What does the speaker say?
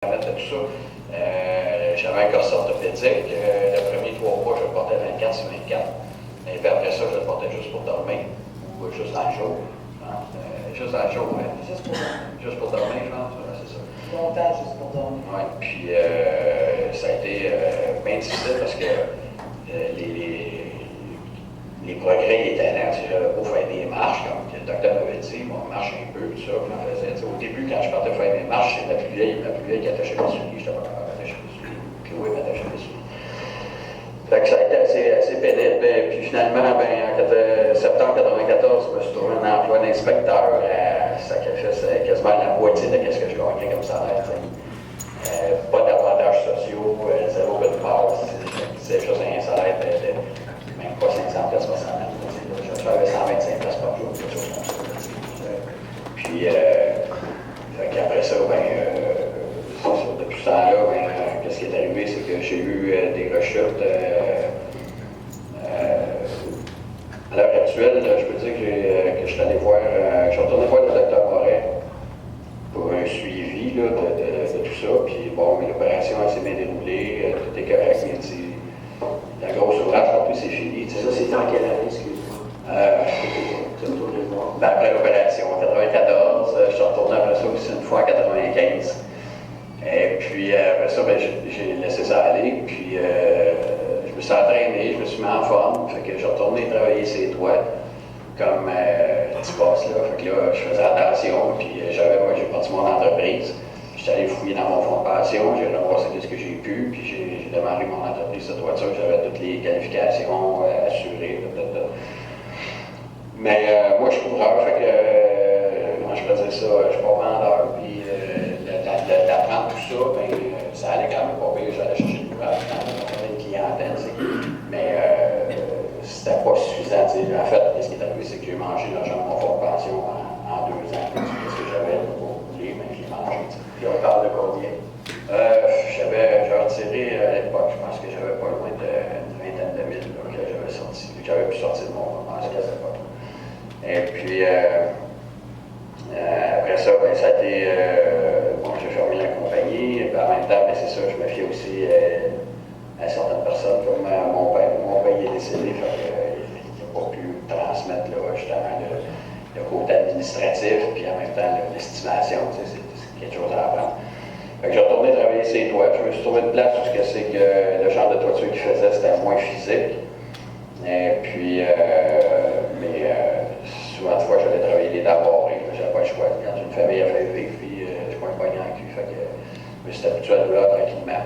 de tout ça. J'avais un corset orthopédique. Le premier 3 mois, je le portais 24 sur 24. Et puis après ça, je le portais juste pour dormir, ou juste dans le jour. Juste dans le jour, oui. Juste pour dormir, je pense, c'est ça. Longtemps juste pour dormir. Oui, puis ça a été bien difficile parce que les progrès étaient là. J'avais beau faire des marches, comme le docteur m'avait dit, moi, marche un peu, tout ça, puis on faisait. Au début, quand je partais faire des marches, c'est la plus vieille qui attachait les souliers, je n'étais pas capable d'attacher les souliers. Puis oui, m'attachait les souliers. Fait que ça a été assez pénible. Puis finalement, en septembre 1994, je me suis trouvé un emploi d'inspecteur à sacrifice quasiment la moitié de ce que je gagnais comme salaire. Pas d'avantages sociaux, zéro de base. C'est juste un salaire de même pas 500 pièces par semaine. Je travaillais 125 pièces par jour, quelque chose comme ça. Puis, après ça, depuis ce temps-là, qu'est-ce qui est arrivé, c'est que j'ai eu des rechutes. À l'heure actuelle, je peux dire que je suis allé voir, je suis retourné voir le docteur Moret pour un suivi là, de tout ça. Puis bon, mais l'opération s'est bien déroulée, tout est correct, mais la grosse ouvrage, en plus, c'est fini. Ça, c'était en quelle année, excuse-moi? Après l'opération, en 1994, je suis retourné après ça aussi une fois en 1995. Et puis après ça, j'ai laissé ça aller, puis je me suis entraîné, je me suis mis en forme, fait que j'ai retourné travailler ses toits comme petit boss, là. Fait que là, je faisais attention, puis j'ai parti mon entreprise. J'étais allé fouiller dans mon fonds de pension, j'ai ramassé ce que j'ai pu, puis j'ai démarré mon entreprise de toiture, j'avais toutes les qualifications assurées, Mais moi, je suis couvreur, fait que, comment je peux dire ça, je suis pas vendeur, puis d'apprendre tout ça, ça allait quand même pas bien, j'allais chercher du courage, j'avais une clientèle, mais c'était pas suffisant. En fait, ce qui est arrivé, c'est que j'ai mangé l'argent de mon fonds de pension en 2 ans, parce que j'avais pas oublié, mais je l'ai mangé. Puis on parle de combien? J'avais retiré à l'époque, je pense que j'avais pas loin d'une vingtaine de mille là, que j'avais sorti, que j'avais pu sortir de mon fonds de pension à cette époque. Et puis, après ça, ça a été, j'ai fermé la compagnie, et puis en même temps, c'est ça, je me fiais aussi à certaines personnes, comme mon père il est décédé, fait qu'il n'a pas pu transmettre là, justement le côté administratif, puis en même temps l'estimation, c'est quelque chose à apprendre. Fait que j'ai retourné travailler ses toits, je me suis trouvé une place où c'est que le genre de toiture qu'il faisait, c'était moins physique. Et puis, souvent de fois, j'allais travailler les d'abord, j'avais pas le choix. Quand j'ai une famille à faire vivre, puis je suis pas un poignant en cul, fait que je me suis habitué à tout là tranquillement.